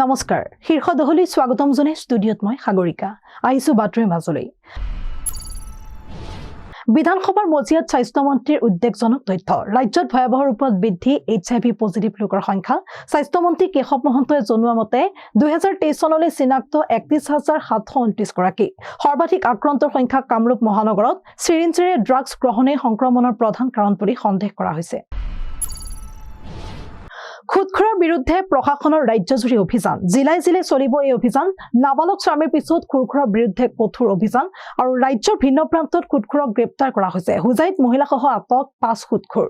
নমস্কাৰ শীৰ্ষ দহলি স্বাগতম জনে ষ্টুডিঅত মই সাগৰিকা আহিছো বাতৰি মাজলৈ বিধানসভাৰ মজিয়াত স্বাস্থ্য মন্ত্ৰীৰ উদ্বেগজনক তথ্য ৰাজ্যত ভয়াৱহ ৰূপত বৃদ্ধি এইচআইভি পজিটিভ লোকৰ সংখ্যা স্বাস্থ্য মন্ত্ৰী কেশৱ মহন্তই জনোৱা মতে 2023 চনলৈ চিনাক্ত 31729 গৰাকী সৰ্বাধিক আক্ৰান্তৰ সংখ্যা কামৰূপ মহানগৰত চিৰিঞ্জেৰে ড্ৰাগছ গ্ৰহণে সংক্ৰমণৰ প্ৰধান কাৰণ বুলি সন্দেহ কৰা হৈছে খুদখুৰাৰ বিৰুদ্ধে প্ৰশাসনৰ ৰাজ্যজুৰি অভিযান জিলাই জিলাই চলিব এই অভিযান নাবালক স্বামীৰ পিছত খুদখুৰাৰ বিৰুদ্ধে কঠোৰ অভিযান আৰু ৰাজ্যৰ ভিন্ন প্ৰান্তত খুদখুৰক গ্ৰেপ্তাৰ কৰা হৈছে হুজাইত মহিলাসহ আটক 5 খুদখুৰ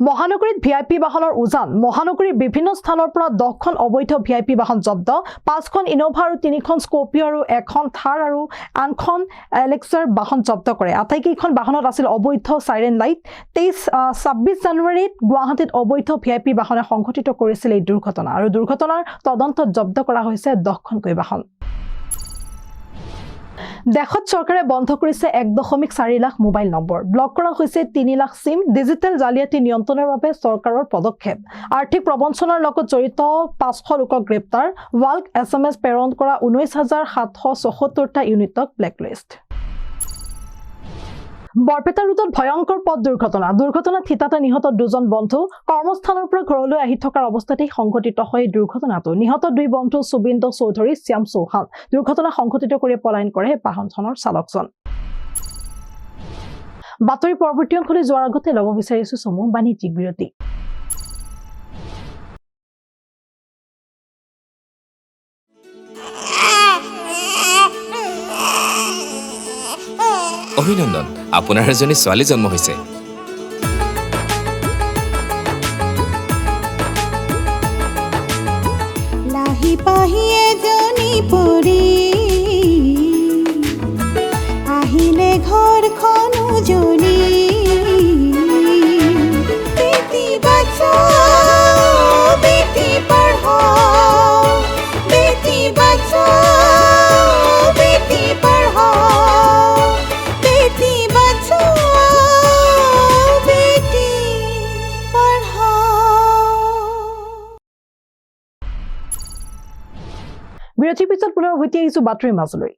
মহানগৰীত ভিআইপি বাহনৰ উজান মহানগৰীৰ বিভিন্ন স্থানৰ পৰা 10খন অবৈধ ভিআইপি বাহন জব্দ 5খন ইনোভা আৰু 3খন স্কৰ্পিও আৰু 1খন থাৰ আৰু আনখন এলেক্সাৰ বাহন জব্দ কৰে আটাইকেইখন বাহনত আছিল অবৈধ সাইৰেন লাইট 26 জানুৱাৰীত গুৱাহাটীত অবৈধ ভিআইপি বাহনে সংঘটিত কৰিছিল এই দুৰ্ঘটনা আৰু দুৰ্ঘটনাৰ তদন্তত জব্দ কৰা হৈছে 10খনকৈ বাহন দেশত চৰকাৰে বন্ধ কৰিছে 1.4 লাখ মোবাইল নম্বৰ ব্লক কৰা হৈছে 3 লাখ সিম ডিজিটেল জালিয়াতি নিয়ন্ত্ৰণৰ বাবে চৰকাৰৰ পদক্ষেপ আৰ্থিক প্ৰবঞ্চনাৰ লগত জড়িত 500 লোকক গ্ৰেপ্তাৰ ৱাল্ক এছএমএছ প্ৰেৰণ কৰা 19774টা ইউনিটক ব্লেকলিষ্ট বৰপেটা ৰোডত ভয়ংকৰ পথ দুৰ্ঘটনাত থিতাতে নিহত দুজন বন্ধু কৰ্মস্থানৰ পৰা ঘৰলৈ আহি থকাৰ অৱস্থাতেই সংঘটিত হয় দুৰ্ঘটনাটো নিহত দুই বন্ধু সুবিন্দ চৌধুৰী শ্যাম চৌহান দুৰ্ঘটনা সংঘটিত কৰি পলায়ন কৰে বাহনখনৰ চালকজন বাতৰি পৰৱৰ্তী অংশলৈ যোৱাৰ আগতে ল'ব বিচাৰিছো সমূহ বাণিজ্যিক বিৰতি অভিনন্দন আপোনাৰ এজনী ছোৱালী জন্ম হৈছে লাহি পাহি এজনী পৰি আহিলে ঘৰখন উজলি বেটি বাঁচাও বেটি পঢ়াও বেটি বাঁচাও বেটি পঢ়াও বেটি বাঁচাও বেটি পঢ়াও বিৰতিৰ পিছত পুনৰ উভতি আহিছো বাতৰিৰ মাজলৈ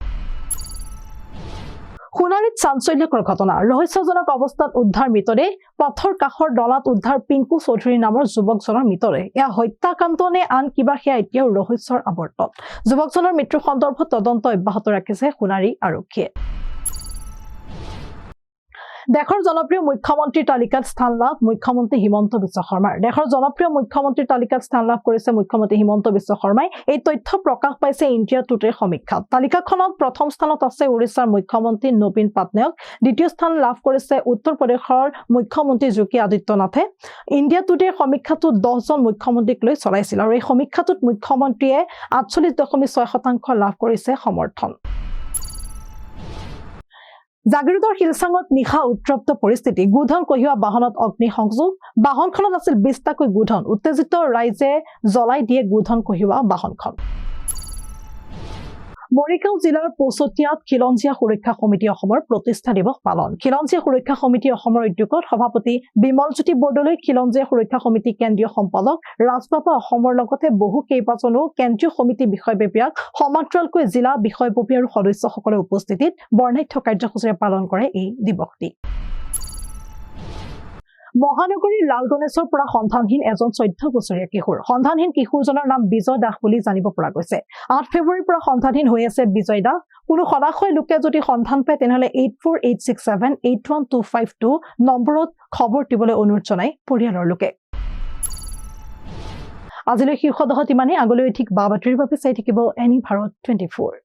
সোণাৰীত চাঞ্চল্যকৰ ঘটনা ৰহস্যজনক অৱস্থাত উদ্ধাৰ মৃতদেহ পথৰ কাষৰ দলাত উদ্ধাৰ পিংকু চৌধুৰী নামৰ যুৱকজনৰ মৃতদেহ এয়া হত্যাকাণ্ড নে আন কিবা সেয়া এতিয়াও ৰহস্যৰ আৱৰ্তত যুৱকজনৰ মৃত্যুৰ সন্দৰ্ভত তদন্ত অব্যাহত ৰাখিছে সোণাৰী আৰক্ষীয়ে দেশৰ জনপ্ৰিয় মুখ্যমন্ত্ৰীৰ তালিকাত স্থান লাভ মুখ্যমন্ত্ৰী হিমন্ত বিশ্ব শৰ্মাৰ দেশৰ জনপ্ৰিয় মুখ্যমন্ত্ৰীৰ তালিকাত স্থান লাভ কৰিছে মুখ্যমন্ত্ৰী হিমন্ত বিশ্ব শৰ্মাই এই তথ্য প্ৰকাশ পাইছে ইণ্ডিয়া টুডেৰ সমীক্ষাত তালিকাখনত প্ৰথম স্থানত আছে উৰিষ্যাৰ মুখ্যমন্ত্ৰী নবীন পাটনায়ক দ্বিতীয় স্থান লাভ কৰিছে উত্তৰ প্ৰদেশৰ মুখ্যমন্ত্ৰী যোগী আদিত্যনাথে ইণ্ডিয়া টুডেৰ সমীক্ষাটো 10জন মুখ্যমন্ত্ৰীক লৈ চলাইছিল আৰু এই সমীক্ষাটোত মুখ্যমন্ত্ৰীয়ে 48.6% লাভ কৰিছে সমৰ্থন জাগিৰোডৰ শিলচাঙত নিশা উত্তপ্ত পৰিস্থিতি গোধন কঢ়িওৱা বাহনত অগ্নি সংযোগ বাহনখনত আছিল 20টাকৈ গোধন উত্তেজিত ৰাইজে জ্বলাই দিয়ে গোধন কঢ়িওৱা বাহনখন মৰিগাঁও জিলাৰ পৌচতিয়াত খিলঞ্জীয়া সুৰক্ষা সমিতি অসমৰ প্ৰতিষ্ঠা দিৱস পালন খিলঞ্জীয়া সুৰক্ষা সমিতি অসমৰ উদ্যোগত সভাপতি বিমলজ্যোতি বৰদলৈ খিলঞ্জীয়া সুৰক্ষা সমিতি কেন্দ্ৰীয় সম্পাদক ৰাজবাবা অসমৰ লগতে বহু কেইবাজনো কেন্দ্ৰীয় সমিতি বিষয়ববীয়াক সমান্তৰালকৈ জিলা বিষয়ববী আৰু সদস্যসকলৰ উপস্থিতিত বৰ্ণাঢ্য কাৰ্যসূচীৰে পালন কৰে এই দিৱসটি মহানগৰীৰ লালগণেশৰ পৰা সন্ধানহীন এজন 14 বছৰীয়া কিশোৰ সন্ধানহীন কিশোৰজনৰ নাম বিজয় দাস বুলি জানিব পৰা গৈছে 8 ফেব্ৰুৱাৰীৰ পৰা সন্ধানহীন হৈ আছে বিজয় দাস কোনো সদাশয় লোকে যদি সন্ধান পায় তেনেহলে 8486781252 নম্বৰত খবৰ দিবলৈ অনুৰোধ জনাই পৰিয়ালৰ লোকে আজিলৈ শীৰ্ষ দহত ইমানেই আগলৈ ঠিক বাতৰিৰ বাবে চাই থাকিব এনি ভাৰত 24